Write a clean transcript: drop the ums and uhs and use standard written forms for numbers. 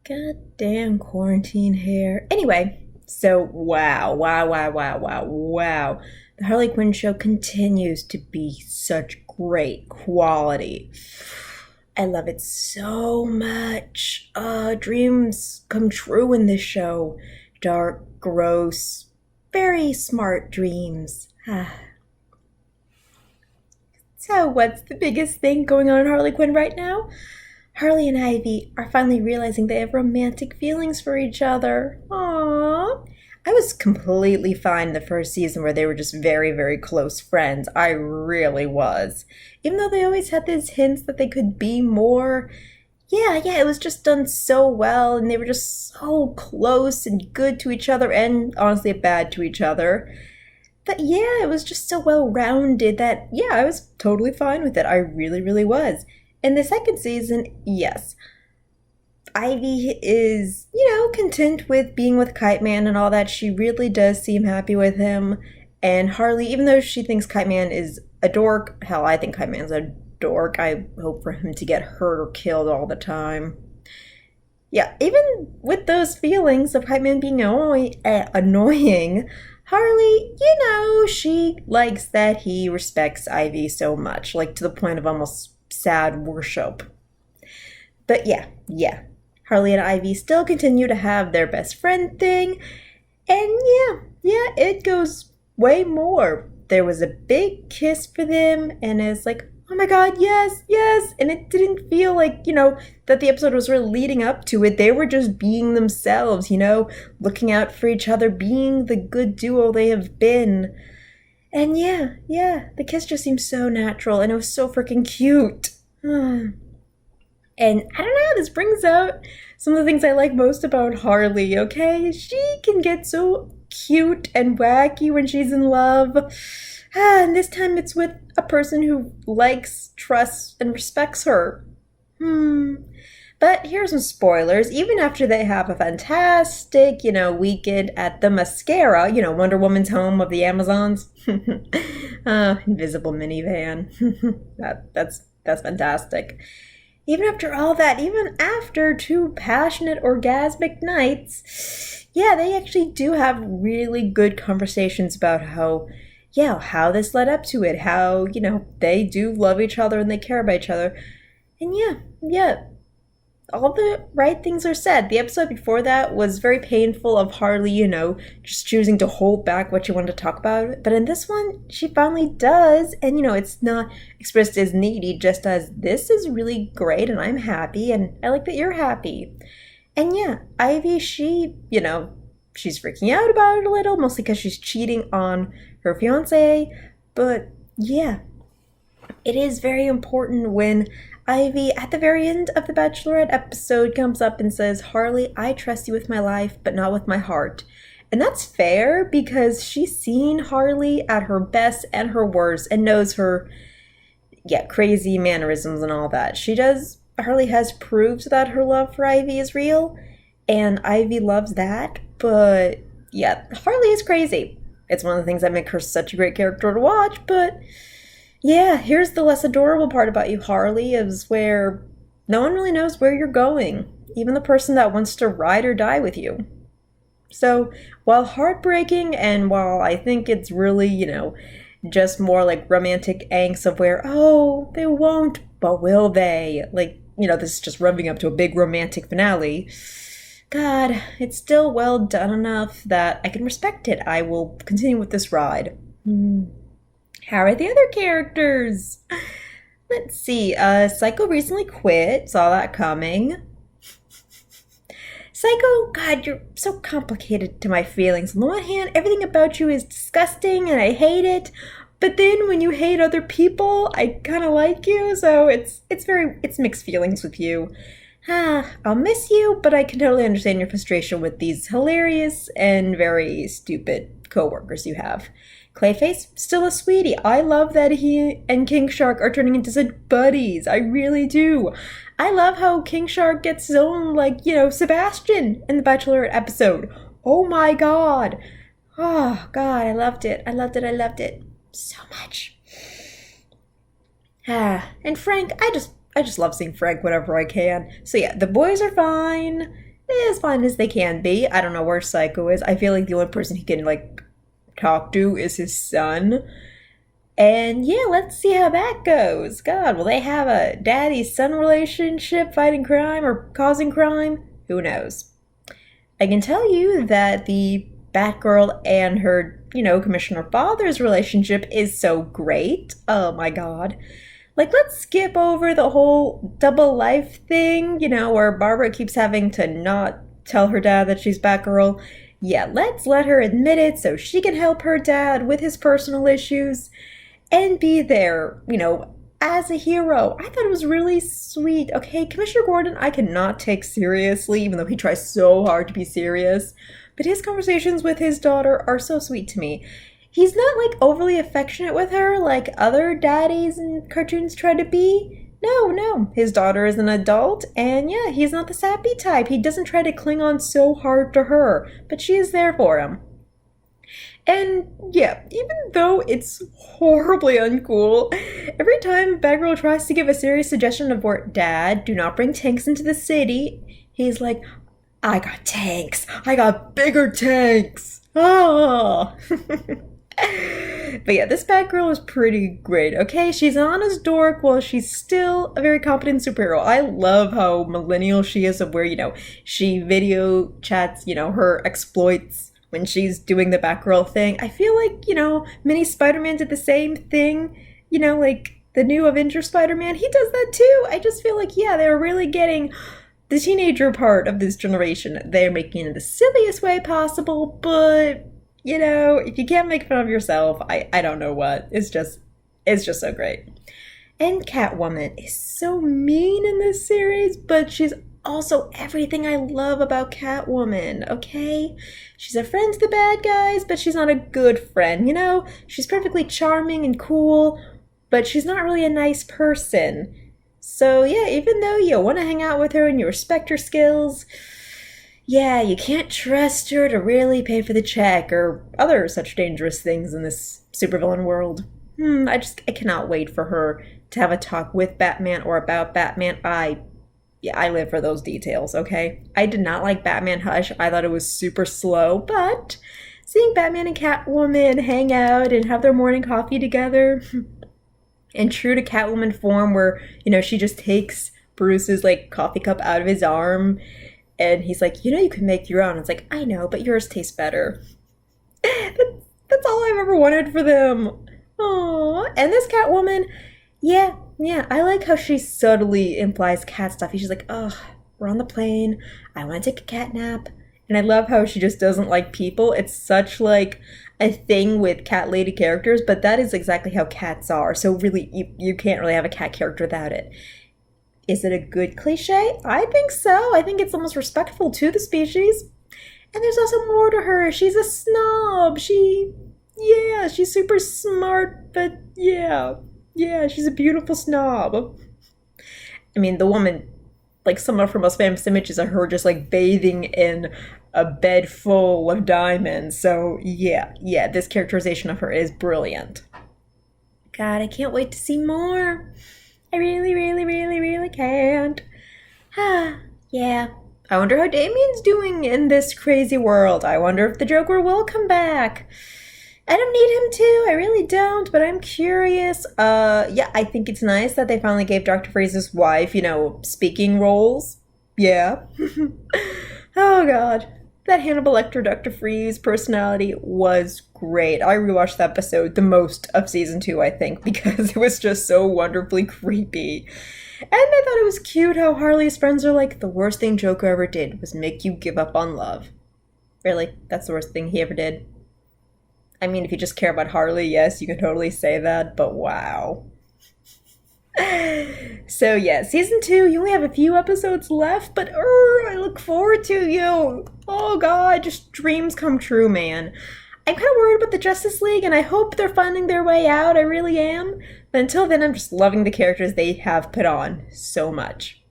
Goddamn quarantine hair. Anyway, so wow. The Harley Quinn show continues to be such great quality. I love it so much. Dreams come true in this show. Dark, gross, very smart dreams. So, what's the biggest thing going on in Harley Quinn right now? Harley and Ivy are finally realizing they have romantic feelings for each other. Aww. I was completely fine the first season where they were just very close friends. I really was. Even though they always had these hints that they could be more. Yeah, it was just done so well, and they were just so close and good to each other, and honestly bad to each other. But yeah, it was just so well rounded that, yeah, I was totally fine with it. I really was. In the second season, yes, Ivy is, content with being with Kite Man and all that. She really does seem happy with him. And Harley, even though she thinks Kite Man is a dork, hell, I think Kite Man's a dork. I hope for him to get hurt or killed all the time. Yeah, even with those feelings of Kite Man being annoying, Harley, she likes that he respects Ivy so much, like to the point of almost sad worship. But yeah. Harley and Ivy still continue to have their best friend thing. And yeah, it goes way more. There was a big kiss for them, and it's like, oh my god, yes. And it didn't feel like, that the episode was really leading up to it. They were just being themselves, looking out for each other, being the good duo they have been. And yeah, the kiss just seemed so natural, and it was so freaking cute. And I don't know, this brings out some of the things I like most about Harley, okay? She can get so cute and wacky when she's in love. And this time it's with a person who likes, trusts, and respects her. But here's some spoilers. Even after they have a fantastic, weekend at the Mascara, Wonder Woman's home of the Amazons. Invisible minivan. That's fantastic. Even after all that, even after two passionate orgasmic nights, yeah, they actually do have really good conversations about how this led up to it, how, they do love each other and they care about each other. And yeah, all the right things are said. The episode before that was very painful of Harley, just choosing to hold back what she wanted to talk about. But in this one, she finally does. And, it's not expressed as needy, just as this is really great and I'm happy and I like that you're happy. And yeah, Ivy, she's freaking out about it a little, mostly because she's cheating on her fiance. But yeah, it is very important when Ivy, at the very end of the Bachelorette episode, comes up and says, Harley, I trust you with my life, but not with my heart. And that's fair because she's seen Harley at her best and her worst and knows her, crazy mannerisms and all that. Harley has proved that her love for Ivy is real, and Ivy loves that, but yeah, Harley is crazy. It's one of the things that make her such a great character to watch, but yeah, here's the less adorable part about you, Harley, is where no one really knows where you're going, even the person that wants to ride or die with you. So, while heartbreaking, and while I think it's really, just more like romantic angst of where, oh, they won't, but will they? Like, this is just revving up to a big romantic finale. God, it's still well done enough that I can respect it. I will continue with this ride. How are the other characters? Let's see. Psycho recently quit. Saw that coming. Psycho, God, you're so complicated to my feelings. On the one hand, everything about you is disgusting and I hate it. But then when you hate other people, I kind of like you. So it's mixed feelings with you. I'll miss you, but I can totally understand your frustration with these hilarious and very stupid coworkers you have. Clayface, still a sweetie. I love that he and King Shark are turning into such buddies. I really do. I love how King Shark gets his own, Sebastian in the Bachelorette episode. Oh my god. Oh god, I loved it. I loved it. So much. And Frank, I just love seeing Frank whenever I can. So yeah, the boys are fine. as fine as they can be. I don't know where Psycho is. I feel like the only person he can, like, talk to is his son. And yeah, let's see how that goes. God, will they have a daddy-son relationship fighting crime or causing crime? Who knows? I can tell you that the Batgirl and her, Commissioner Father's relationship is so great. Oh my god. Like, let's skip over the whole double life thing, where Barbara keeps having to not tell her dad that she's Batgirl. Yeah, let's let her admit it so she can help her dad with his personal issues and be there, as a hero. I thought it was really sweet. Okay, Commissioner Gordon, I cannot take seriously, even though he tries so hard to be serious. But his conversations with his daughter are so sweet to me. He's not, like, overly affectionate with her like other daddies in cartoons try to be. No. His daughter is an adult, and yeah, he's not the sappy type. He doesn't try to cling on so hard to her, but she is there for him. And yeah, even though it's horribly uncool, every time Batgirl tries to give a serious suggestion of where, Dad, do not bring tanks into the city, he's like, I got tanks. I got bigger tanks. Oh. But yeah, this Batgirl is pretty great, okay? She's an honest dork while she's still a very competent superhero. I love how millennial she is, of where, she video chats, her exploits when she's doing the Batgirl thing. I feel like, Mini Spider-Man did the same thing, like the new Avenger Spider-Man. He does that too. I just feel like, yeah, they're really getting the teenager part of this generation. They're making it in the silliest way possible, but if you can't make fun of yourself, I don't know what. It's just so great. And Catwoman is so mean in this series, but she's also everything I love about Catwoman, okay? She's a friend to the bad guys, but she's not a good friend, She's perfectly charming and cool, but she's not really a nice person. So yeah, even though you want to hang out with her and you respect her skills, yeah, you can't trust her to really pay for the check or other such dangerous things in this supervillain world. I cannot wait for her to have a talk with Batman or about Batman. I live for those details, okay? I did not like Batman Hush. I thought it was super slow, but seeing Batman and Catwoman hang out and have their morning coffee together, and true to Catwoman form where, she just takes Bruce's, like, coffee cup out of his arm, and he's like, you can make your own. It's like, I know, but yours tastes better. That's all I've ever wanted for them. Aww. And this Catwoman, yeah, I like how she subtly implies cat stuff. She's like, oh, we're on the plane. I want to take a cat nap. And I love how she just doesn't like people. It's such, like, a thing with cat lady characters, but that is exactly how cats are. So really, you can't really have a cat character without it. Is it a good cliche? I think so. I think it's almost respectful to the species. And there's also more to her. She's a snob. She's super smart, but yeah, she's a beautiful snob. I mean, the woman, like, some of her most famous images are her just, like, bathing in a bed full of diamonds. So yeah, this characterization of her is brilliant. God, I can't wait to see more. I really, really, really, really can't. Yeah. I wonder how Damien's doing in this crazy world. I wonder if the Joker will come back. I don't need him to. I really don't, but I'm curious. Yeah, I think it's nice that they finally gave Dr. Freeze's wife, speaking roles. Yeah. Oh, God. That Hannibal Lecter Dr. Freeze personality was great. I rewatched that episode the most of season 2, I think, because it was just so wonderfully creepy. And I thought it was cute how Harley's friends are like, the worst thing Joker ever did was make you give up on love. Really? That's the worst thing he ever did? I mean, if you just care about Harley, yes, you can totally say that, but wow. So yeah, season 2, you only have a few episodes left, but I look forward to you. Oh god, just dreams come true, man. I'm kind of worried about the Justice League, and I hope they're finding their way out. I really am. But until then, I'm just loving the characters they have put on so much.